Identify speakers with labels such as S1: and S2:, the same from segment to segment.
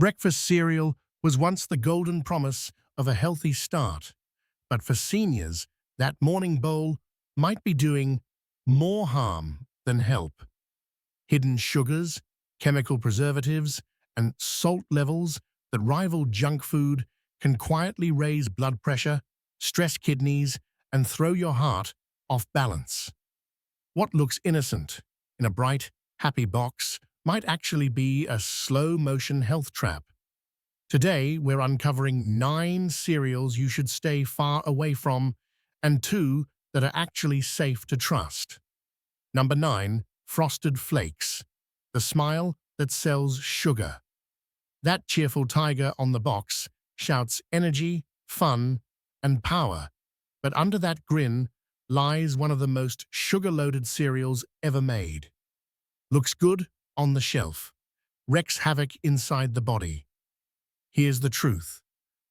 S1: Breakfast cereal was once the golden promise of a healthy start, but for seniors, that morning bowl might be doing more harm than help. Hidden sugars, chemical preservatives, and salt levels that rival junk food can quietly raise blood pressure, stress kidneys, and throw your heart off balance. What looks innocent in a bright, happy box might actually be a slow-motion health trap. Today, we're uncovering 9 cereals you should stay far away from and 2 that are actually safe to trust. Number 9, Frosted Flakes, the smile that sells sugar. That cheerful tiger on the box shouts energy, fun, and power, but under that grin lies one of the most sugar-loaded cereals ever made. Looks good on the shelf, wreaks havoc inside the body. Here's the truth.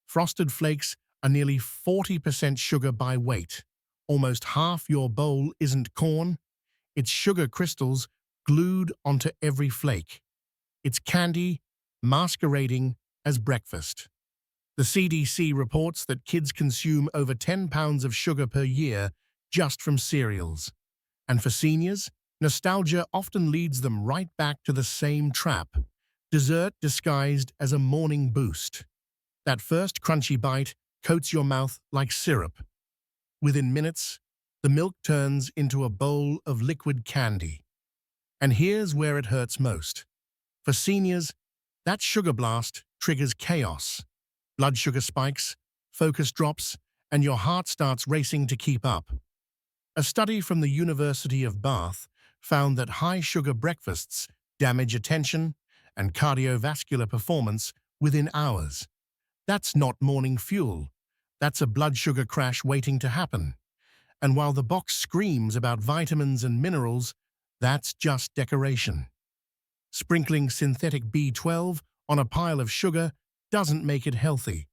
S1: Frosted Flakes are nearly 40% sugar by weight. Almost half your bowl isn't corn, it's sugar crystals glued onto every flake. It's candy masquerading as breakfast. The CDC reports that kids consume over 10 pounds of sugar per year just from cereals. And for seniors, nostalgia often leads them right back to the same trap. Dessert disguised as a morning boost. That first crunchy bite coats your mouth like syrup. Within minutes, the milk turns into a bowl of liquid candy. And here's where it hurts most. For seniors, that sugar blast triggers chaos. Blood sugar spikes, focus drops, and your heart starts racing to keep up. A study from the University of Bath found that high-sugar breakfasts damage attention and cardiovascular performance within hours. That's not morning fuel. That's a blood sugar crash waiting to happen. And while the box screams about vitamins and minerals, that's just decoration. Sprinkling synthetic B12 on a pile of sugar doesn't make it healthy.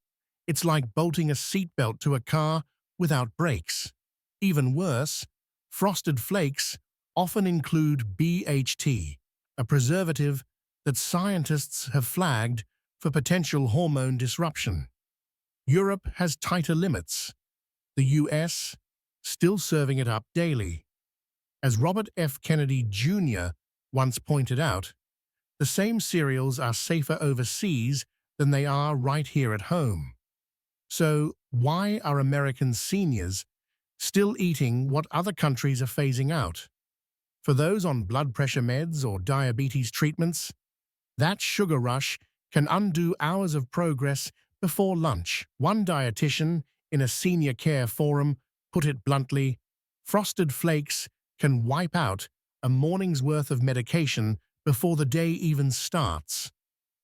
S1: It's like bolting a seatbelt to a car without brakes. Even worse, Frosted Flakes often include BHT, a preservative that scientists have flagged for potential hormone disruption. Europe has tighter limits. The US still serving it up daily. As Robert F. Kennedy Jr. once pointed out, the same cereals are safer overseas than they are right here at home. So why are American seniors still eating what other countries are phasing out? For those on blood pressure meds or diabetes treatments, that sugar rush can undo hours of progress before lunch. One dietitian in a senior care forum put it bluntly, Frosted Flakes can wipe out a morning's worth of medication before the day even starts.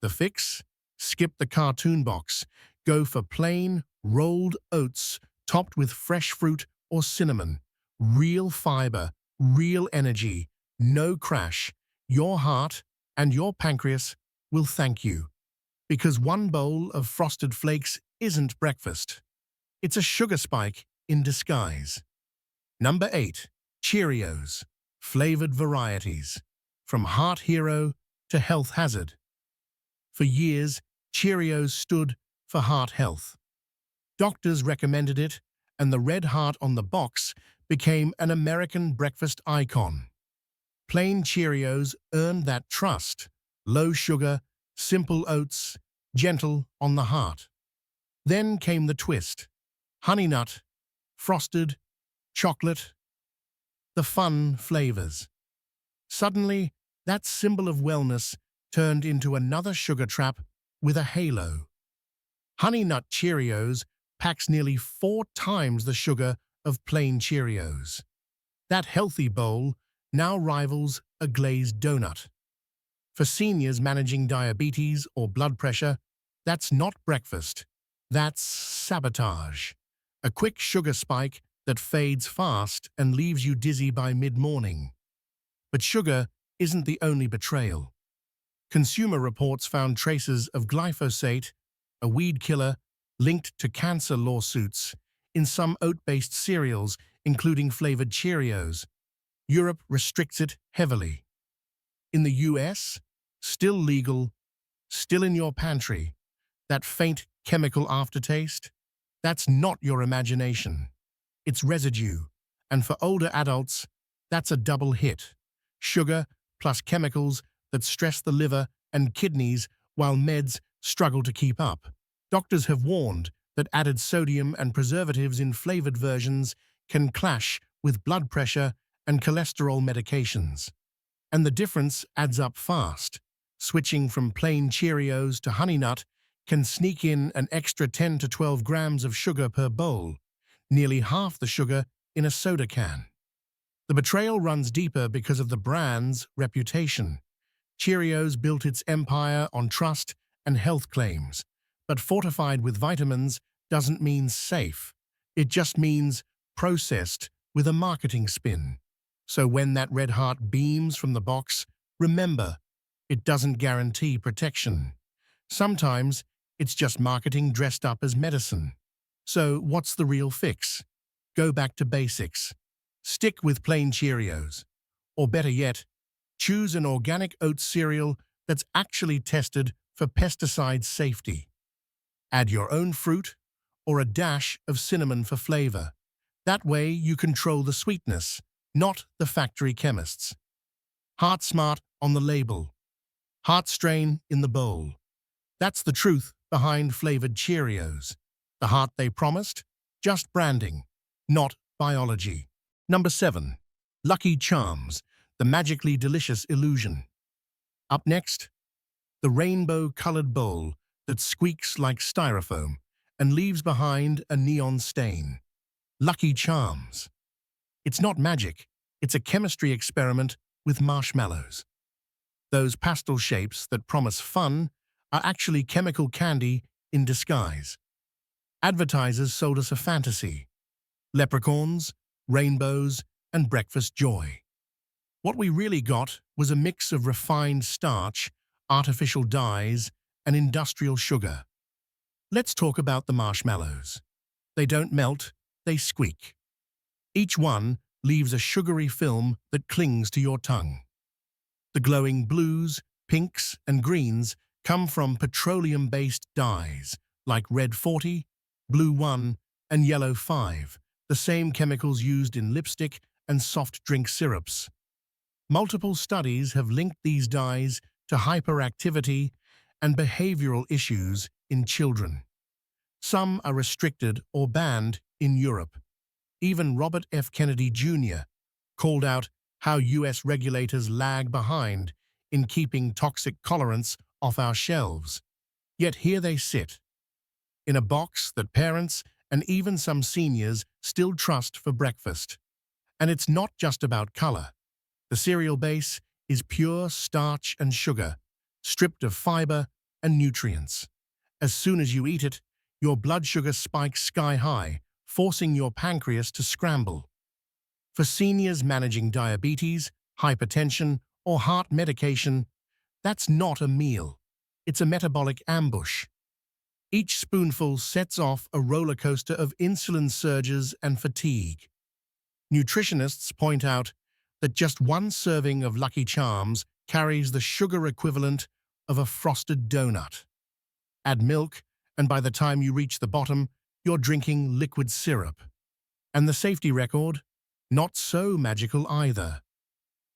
S1: The fix? Skip the cartoon box. Go for plain, rolled oats topped with fresh fruit or cinnamon. Real fiber, real energy, no crash. Your heart and your pancreas will thank you. Because one bowl of Frosted Flakes isn't breakfast. It's a sugar spike in disguise. Number 8. Cheerios. Flavored varieties. From heart hero to health hazard. For years, Cheerios stood for heart health. Doctors recommended it, and the red heart on the box became an American breakfast icon. Plain Cheerios earned that trust. Low sugar, simple oats, gentle on the heart. Then came the twist. Honey nut, frosted, chocolate, the fun flavors. Suddenly, that symbol of wellness turned into another sugar trap with a halo. Honey Nut Cheerios packs nearly 4 times the sugar of plain Cheerios. That healthy bowl now rivals a glazed donut. For seniors managing diabetes or blood pressure, that's not breakfast. That's sabotage. A quick sugar spike that fades fast and leaves you dizzy by mid-morning. But sugar isn't the only betrayal. Consumer Reports found traces of glyphosate, a weed killer linked to cancer lawsuits, in some oat-based cereals, including flavored Cheerios. Europe restricts it heavily. In the US, still legal, still in your pantry, that faint chemical aftertaste, that's not your imagination. It's residue. And for older adults, that's a double hit. Sugar plus chemicals that stress the liver and kidneys while meds struggle to keep up. Doctors have warned that added sodium and preservatives in flavored versions can clash with blood pressure and cholesterol medications. And the difference adds up fast. Switching from plain Cheerios to Honey Nut can sneak in an extra 10 to 12 grams of sugar per bowl, nearly half the sugar in a soda can. The betrayal runs deeper because of the brand's reputation. Cheerios built its empire on trust and health claims, but fortified with vitamins doesn't mean safe. It just means processed with a marketing spin. So when that red heart beams from the box, remember, it doesn't guarantee protection. Sometimes it's just marketing dressed up as medicine. So what's the real fix? Go back to basics. Stick with plain Cheerios. Or better yet, choose an organic oat cereal that's actually tested for pesticide safety. Add your own fruit or a dash of cinnamon for flavor. That way you control the sweetness, not the factory chemists. Heart Smart on the label. Heart Strain in the bowl. That's the truth behind flavored Cheerios. The heart they promised? Just branding, not biology. Number 7. Lucky Charms, the magically delicious illusion. Up next, the rainbow-colored bowl that squeaks like styrofoam and leaves behind a neon stain. Lucky Charms. It's not magic, it's a chemistry experiment with marshmallows. Those pastel shapes that promise fun are actually chemical candy in disguise. Advertisers sold us a fantasy. Leprechauns, rainbows, and breakfast joy. What we really got was a mix of refined starch, artificial dyes, and industrial sugar. Let's talk about the marshmallows. They don't melt, they squeak. Each one leaves a sugary film that clings to your tongue. The glowing blues, pinks, and greens come from petroleum-based dyes like Red 40, Blue 1, and Yellow 5, the same chemicals used in lipstick and soft drink syrups. Multiple studies have linked these dyes to hyperactivity and behavioral issues in children. Some are restricted or banned in Europe. Even Robert F. Kennedy Jr. called out how U.S. regulators lag behind in keeping toxic colorants off our shelves. Yet here they sit, in a box that parents and even some seniors still trust for breakfast. And it's not just about color. The cereal base is pure starch and sugar, stripped of fiber and nutrients. As soon as you eat it, your blood sugar spikes sky high, forcing your pancreas to scramble. For seniors managing diabetes, hypertension, or heart medication, that's not a meal. It's a metabolic ambush. Each spoonful sets off a roller coaster of insulin surges and fatigue. Nutritionists point out that just one serving of Lucky Charms carries the sugar equivalent of a frosted donut. Add milk, and by the time you reach the bottom, you're drinking liquid syrup. And the safety record? Not so magical either.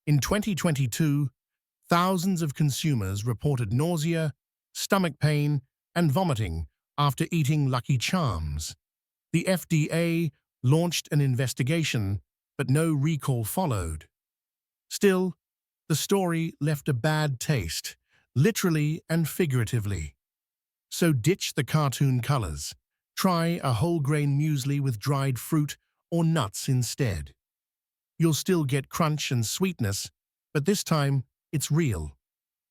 S1: In 2022, thousands of consumers reported nausea, stomach pain, and vomiting after eating Lucky Charms. The FDA launched an investigation, but no recall followed. Still, the story left a bad taste, literally and figuratively. So ditch the cartoon colors. Try a whole grain muesli with dried fruit or nuts instead. You'll still get crunch and sweetness, but this time it's real,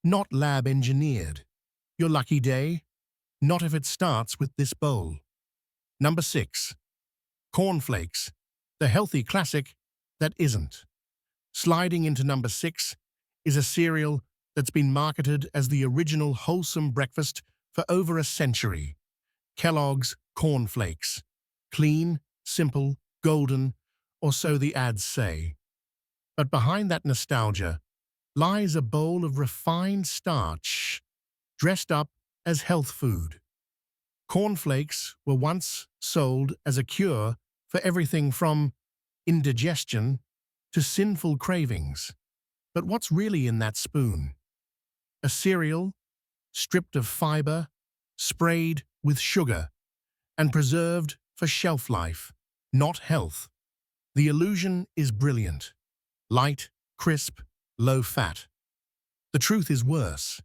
S1: not lab-engineered. Your lucky day? Not if it starts with this bowl. Number 6. Cornflakes, the healthy classic that isn't. Sliding into number 6 is a cereal that's been marketed as the original wholesome breakfast for over a century. Kellogg's Corn Flakes. Clean, simple, golden, or so the ads say. But behind that nostalgia lies a bowl of refined starch dressed up as health food. Cornflakes were once sold as a cure for everything from indigestion to sinful cravings. But what's really in that spoon? A cereal stripped of fiber, sprayed with sugar, and preserved for shelf life, not health. The illusion is brilliant. Light, crisp, low fat. The truth is worse.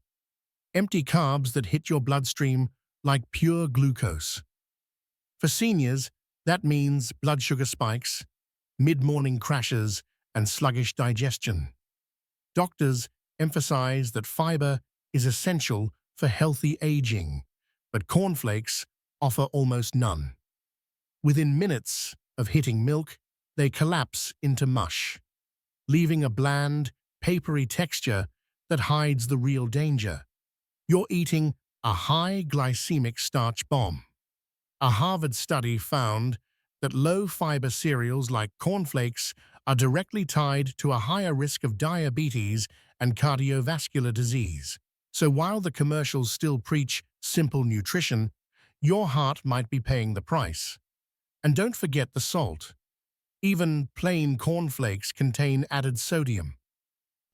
S1: Empty carbs that hit your bloodstream like pure glucose. For seniors, that means blood sugar spikes, mid-morning crashes, and sluggish digestion. Doctors emphasize that fiber is essential for healthy aging, but cornflakes offer almost none. Within minutes of hitting milk, they collapse into mush, leaving a bland, papery texture that hides the real danger. You're eating a high glycemic starch bomb. A Harvard study found that low-fiber cereals like cornflakes are directly tied to a higher risk of diabetes and cardiovascular disease. So while the commercials still preach simple nutrition, your heart might be paying the price. And don't forget the salt. Even plain cornflakes contain added sodium,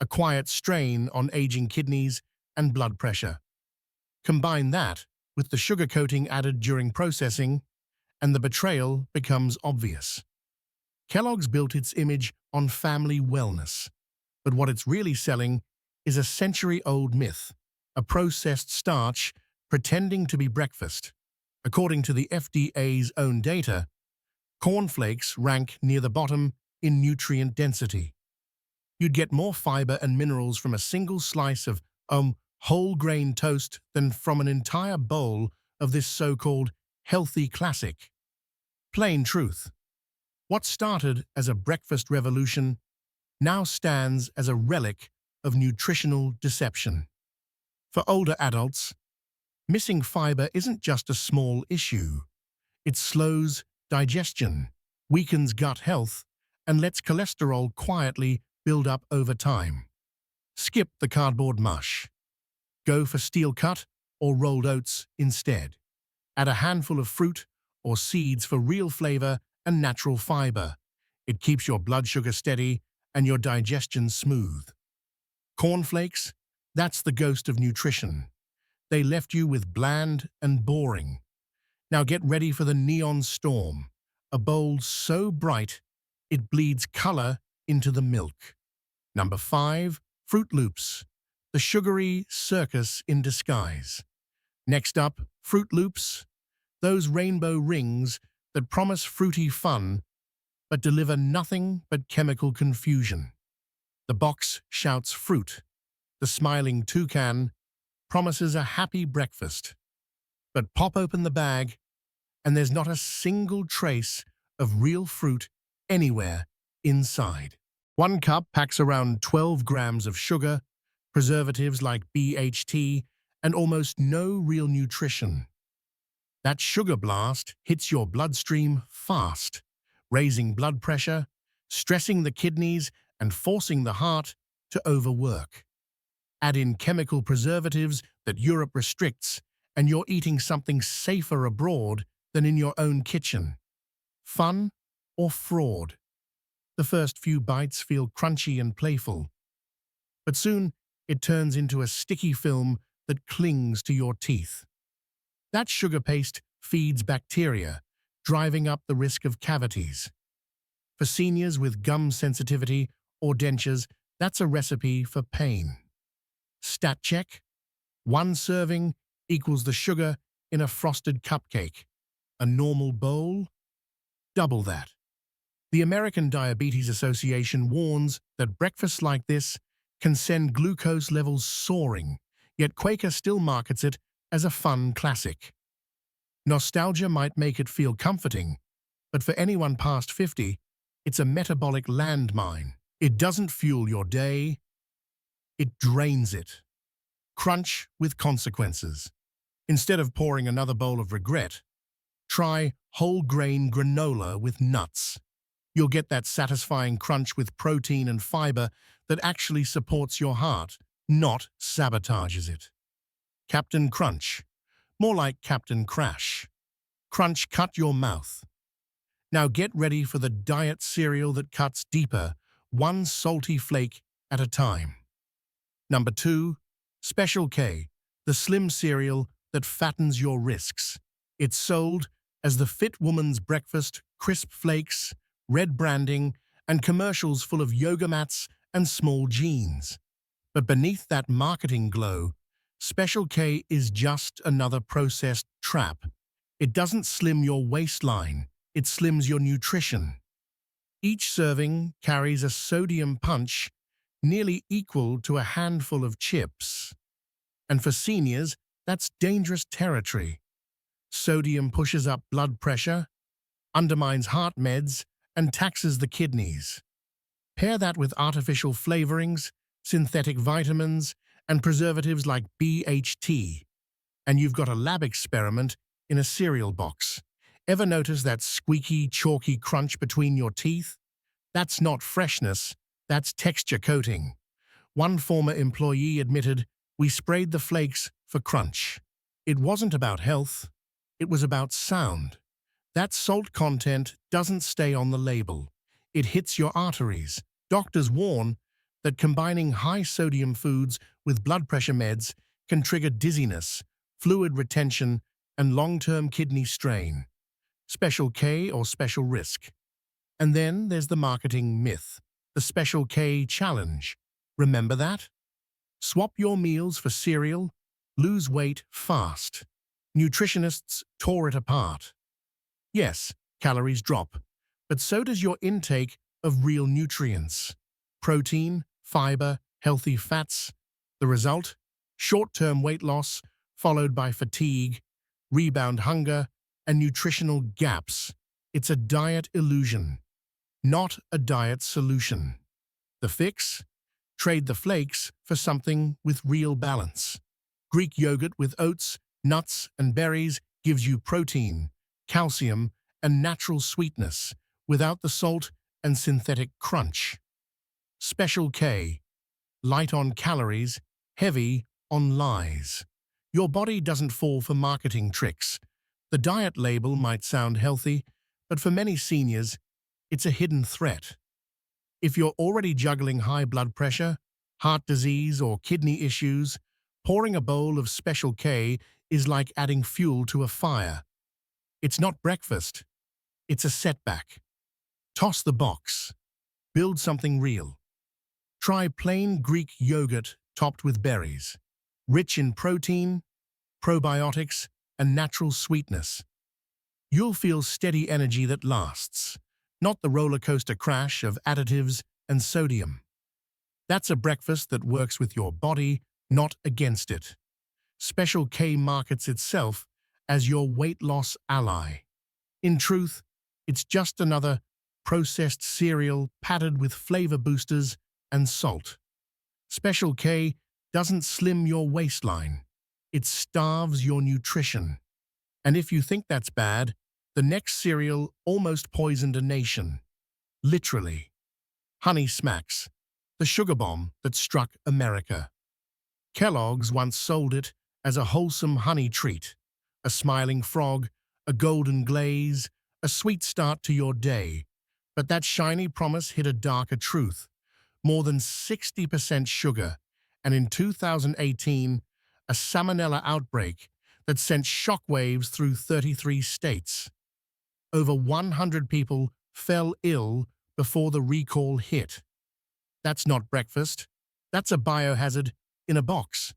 S1: a quiet strain on aging kidneys and blood pressure. Combine that with the sugar coating added during processing, and the betrayal becomes obvious. Kellogg's built its image on family wellness, but what it's really selling is a century-old myth, a processed starch pretending to be breakfast. According to the FDA's own data, cornflakes rank near the bottom in nutrient density. You'd get more fiber and minerals from a single slice of whole grain toast than from an entire bowl of this so-called healthy classic. Plain truth. What started as a breakfast revolution now stands as a relic of nutritional deception. For older adults, missing fiber isn't just a small issue. It slows digestion, weakens gut health, and lets cholesterol quietly build up over time. Skip the cardboard mush. Go for steel cut or rolled oats instead. Add a handful of fruit or seeds for real flavor and natural fiber. It keeps your blood sugar steady and your digestion smooth. Cornflakes, that's the ghost of nutrition. They left you with bland and boring. Now get ready for the neon storm, a bowl so bright it bleeds color into the milk. Number 5, Fruit Loops, the sugary circus in disguise. Next up, Fruit Loops, those rainbow rings that promise fruity fun but deliver nothing but chemical confusion. The box shouts fruit. The smiling toucan promises a happy breakfast. But pop open the bag, and there's not a single trace of real fruit anywhere inside. 1 cup packs around 12 grams of sugar, preservatives like BHT, and almost no real nutrition. That sugar blast hits your bloodstream fast, raising blood pressure, stressing the kidneys, and forcing the heart to overwork. Add in chemical preservatives that Europe restricts, and you're eating something safer abroad than in your own kitchen. Fun or fraud? The first few bites feel crunchy and playful, but soon it turns into a sticky film that clings to your teeth. That sugar paste feeds bacteria, driving up the risk of cavities. For seniors with gum sensitivity or dentures, that's a recipe for pain. Stat check: 1 serving equals the sugar in a frosted cupcake. A normal bowl? Double that. The American Diabetes Association warns that breakfasts like this can send glucose levels soaring, yet Quaker still markets it as a fun classic. Nostalgia might make it feel comforting, but for anyone past 50, it's a metabolic landmine. It doesn't fuel your day, it drains it. Crunch with consequences. Instead of pouring another bowl of regret, try whole grain granola with nuts. You'll get that satisfying crunch with protein and fiber that actually supports your heart, not sabotages it. Captain Crunch. More like Captain Crash. Crunch cut your mouth. Now get ready for the diet cereal that cuts deeper, one salty flake at a time. Number 2. Special K, the slim cereal that fattens your risks. It's sold as the fit woman's breakfast, crisp flakes, red branding, and commercials full of yoga mats and small jeans. But beneath that marketing glow, Special K is just another processed trap. It doesn't slim your waistline, it slims your nutrition. Each serving carries a sodium punch nearly equal to a handful of chips. And for seniors, that's dangerous territory. Sodium pushes up blood pressure, undermines heart meds, and taxes the kidneys. Pair that with artificial flavorings, synthetic vitamins, and preservatives like BHT, and you've got a lab experiment in a cereal box. Ever notice that squeaky, chalky crunch between your teeth? That's not freshness, that's texture coating. One former employee admitted, "We sprayed the flakes for crunch." It wasn't about health, it was about sound. That salt content doesn't stay on the label. It hits your arteries. Doctors warn that combining high-sodium foods with blood pressure meds can trigger dizziness, fluid retention, and long-term kidney strain. Special K or special risk. And then there's the marketing myth, the Special K challenge. Remember that? Swap your meals for cereal, lose weight fast. Nutritionists tore it apart. Yes, calories drop, but so does your intake of real nutrients. Protein, fiber, healthy fats. The result? Short-term weight loss, followed by fatigue, rebound hunger, and nutritional gaps. It's a diet illusion, not a diet solution. The fix? Trade the flakes for something with real balance. Greek yogurt with oats, nuts, and berries gives you protein, calcium, and natural sweetness without the salt and synthetic crunch. Special K, light on calories, heavy on lies. Your body doesn't fall for marketing tricks. The diet label might sound healthy, but for many seniors, it's a hidden threat. If you're already juggling high blood pressure, heart disease, or kidney issues, pouring a bowl of Special K is like adding fuel to a fire. It's not breakfast, it's a setback. Toss the box. Build something real. Try plain Greek yogurt topped with berries, rich in protein, probiotics, and natural sweetness. You'll feel steady energy that lasts, not the roller coaster crash of additives and sodium. That's a breakfast that works with your body, not against it. Special K markets itself as your weight loss ally. In truth, it's just another processed cereal padded with flavor boosters and salt. Special K doesn't slim your waistline. It starves your nutrition. And if you think that's bad, the next cereal almost poisoned a nation. Literally. Honey Smacks, the sugar bomb that struck America. Kellogg's once sold it as a wholesome honey treat, a smiling frog, a golden glaze, a sweet start to your day. But that shiny promise hid a darker truth. More than 60% sugar, and in 2018, a salmonella outbreak that sent shockwaves through 33 states. Over 100 people fell ill before the recall hit. That's not breakfast. That's a biohazard in a box.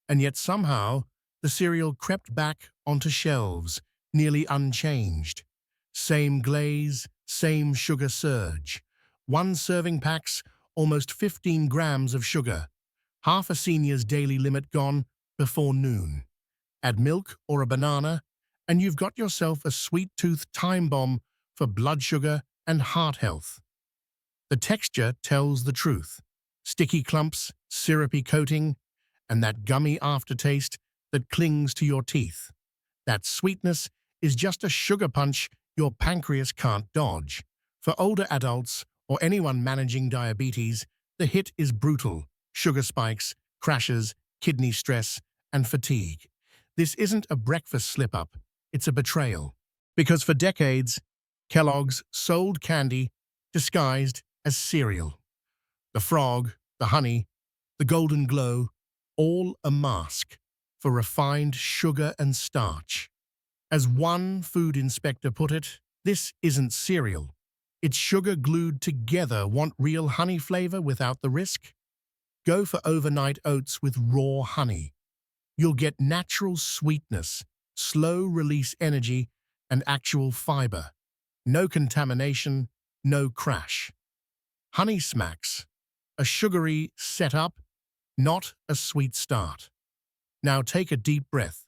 S1: And yet somehow, the cereal crept back onto shelves, nearly unchanged. Same glaze, same sugar surge. One serving packs almost 15 grams of sugar. Half a senior's daily limit gone before noon. Add milk or a banana, and you've got yourself a sweet-tooth time bomb for blood sugar and heart health. The texture tells the truth. Sticky clumps, syrupy coating, and that gummy aftertaste that clings to your teeth. That sweetness is just a sugar punch your pancreas can't dodge. For older adults or anyone managing diabetes, the hit is brutal. Sugar spikes, crashes, kidney stress, and fatigue. This isn't a breakfast slip-up, it's a betrayal. Because for decades, Kellogg's sold candy disguised as cereal. The frog, the honey, the golden glow, all a mask for refined sugar and starch. As one food inspector put it, this isn't cereal. It's sugar glued together. Want real honey flavor without the risk? Go for overnight oats with raw honey. You'll get natural sweetness, slow-release energy, and actual fiber. No contamination, no crash. Honey Smacks, a sugary setup, not a sweet start. Now take a deep breath.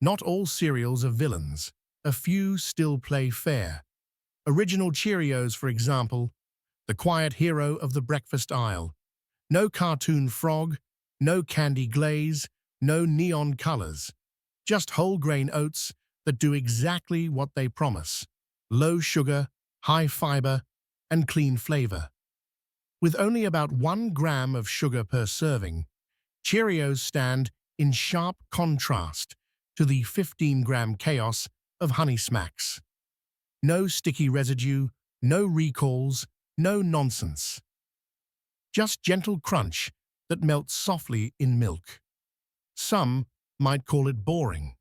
S1: Not all cereals are villains. A few still play fair. Original Cheerios, for example, the quiet hero of the breakfast aisle. No cartoon frog, no candy glaze, no neon colors. Just whole grain oats that do exactly what they promise. Low sugar, high fiber, and clean flavor. With only about 1 gram of sugar per serving, Cheerios stand in sharp contrast to the 15-gram chaos of Honey Smacks. No sticky residue, no recalls, no nonsense. Just gentle crunch that melts softly in milk. Some might call it boring.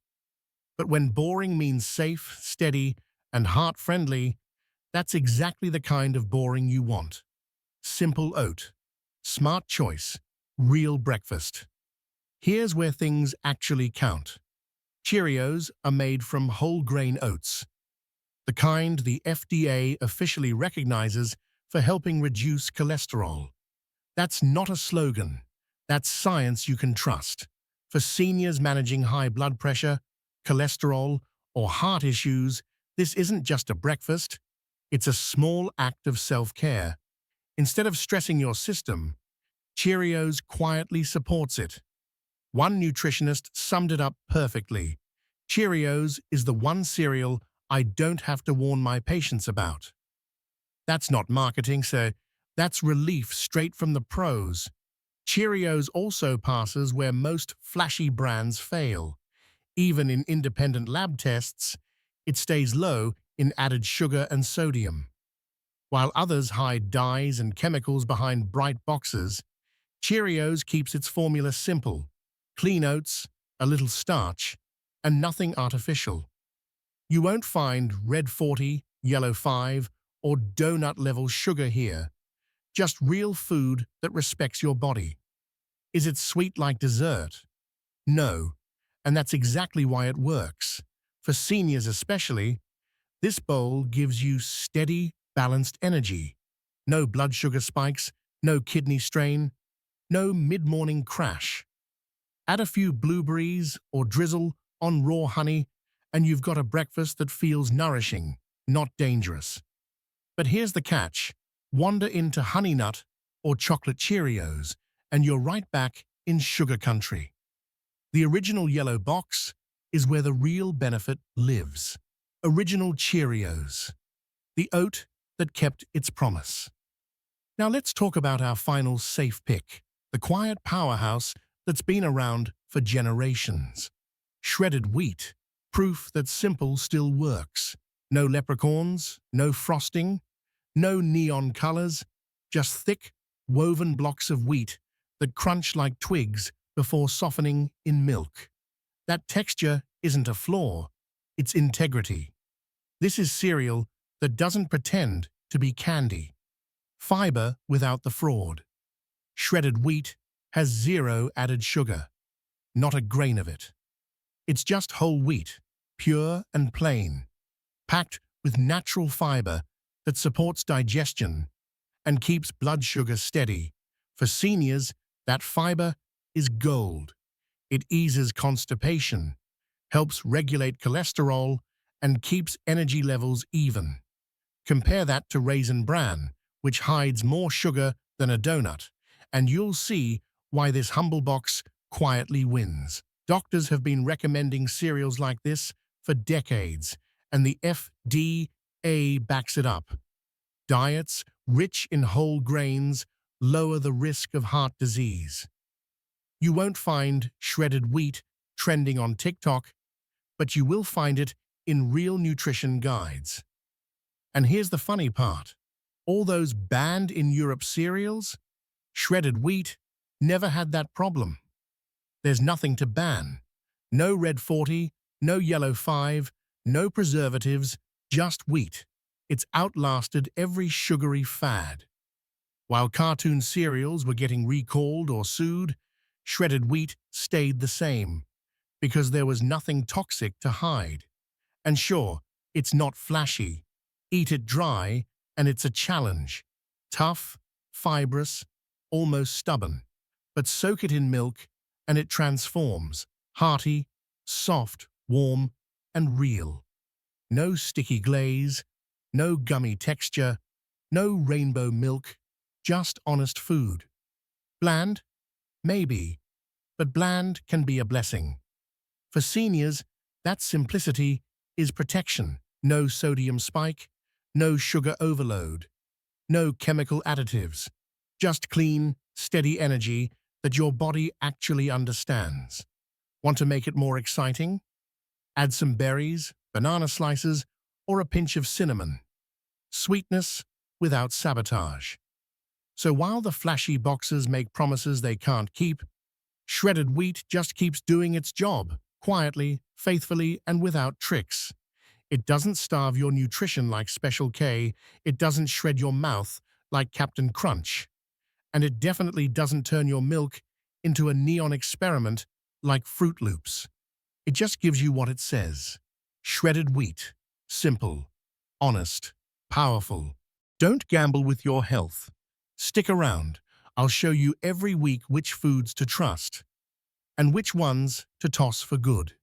S1: But when boring means safe, steady, and heart-friendly, that's exactly the kind of boring you want. Simple oat. Smart choice. Real breakfast. Here's where things actually count. Cheerios are made from whole grain oats, the kind the FDA officially recognizes for helping reduce cholesterol. That's not a slogan. That's science you can trust. For seniors managing high blood pressure, cholesterol, or heart issues, this isn't just a breakfast. It's a small act of self-care. Instead of stressing your system, Cheerios quietly supports it. One nutritionist summed it up perfectly. Cheerios is the one cereal I don't have to warn my patients about. That's not marketing, sir. That's relief straight from the pros. Cheerios also passes where most flashy brands fail. Even in independent lab tests, it stays low in added sugar and sodium. While others hide dyes and chemicals behind bright boxes, Cheerios keeps its formula simple. Clean oats, a little starch, and nothing artificial. You won't find red 40, yellow 5, or donut-level sugar here. Just real food that respects your body. Is it sweet like dessert? No, and that's exactly why it works. For seniors especially, this bowl gives you steady, balanced energy. No blood sugar spikes, no kidney strain, no mid-morning crash. Add a few blueberries or drizzle on raw honey, and you've got a breakfast that feels nourishing, not dangerous. But here's the catch. Wander into Honey Nut or Chocolate Cheerios, and you're right back in sugar country. The original yellow box is where the real benefit lives. Original Cheerios, the oat that kept its promise. Now let's talk about our final safe pick, the quiet powerhouse that's been around for generations. Shredded wheat, proof that simple still works. No leprechauns, no frosting, no neon colors, just thick, woven blocks of wheat that crunch like twigs before softening in milk. That texture isn't a flaw, it's integrity. This is cereal that doesn't pretend to be candy. Fiber without the fraud. Shredded wheat has zero added sugar, not a grain of it. It's just whole wheat, pure and plain, packed with natural fiber that supports digestion and keeps blood sugar steady. For seniors, that fiber is gold. It eases constipation, helps regulate cholesterol, and keeps energy levels even. Compare that to Raisin Bran, which hides more sugar than a donut, and you'll see why this humble box quietly wins. Doctors have been recommending cereals like this for decades, and the FDA backs it up. Diets rich in whole grains lower the risk of heart disease. You won't find shredded wheat trending on TikTok, but you will find it in real nutrition guides. And here's the funny part. All those banned in Europe cereals, shredded wheat, never had that problem. There's nothing to ban. No red 40, no yellow 5, no preservatives, just wheat. It's outlasted every sugary fad. While cartoon cereals were getting recalled or sued, shredded wheat stayed the same, because there was nothing toxic to hide. And sure, it's not flashy. Eat it dry, and it's a challenge. Tough, fibrous, almost stubborn. But soak it in milk, and it transforms. Hearty, soft, warm, and real. No sticky glaze, no gummy texture, no rainbow milk, just honest food. Bland? Maybe. But bland can be a blessing. For seniors, that simplicity is protection. No sodium spike, no sugar overload, no chemical additives. Just clean, steady energy that your body actually understands. Want to make it more exciting? Add some berries, banana slices, or a pinch of cinnamon. Sweetness without sabotage. So while the flashy boxes make promises they can't keep, shredded wheat just keeps doing its job, quietly, faithfully, and without tricks. It doesn't starve your nutrition like Special K, it doesn't shred your mouth like Captain Crunch, and it definitely doesn't turn your milk into a neon experiment like Fruit Loops. It just gives you what it says. Shredded wheat. Simple. Honest. Powerful. Don't gamble with your health. Stick around. I'll show you every week which foods to trust and which ones to toss for good.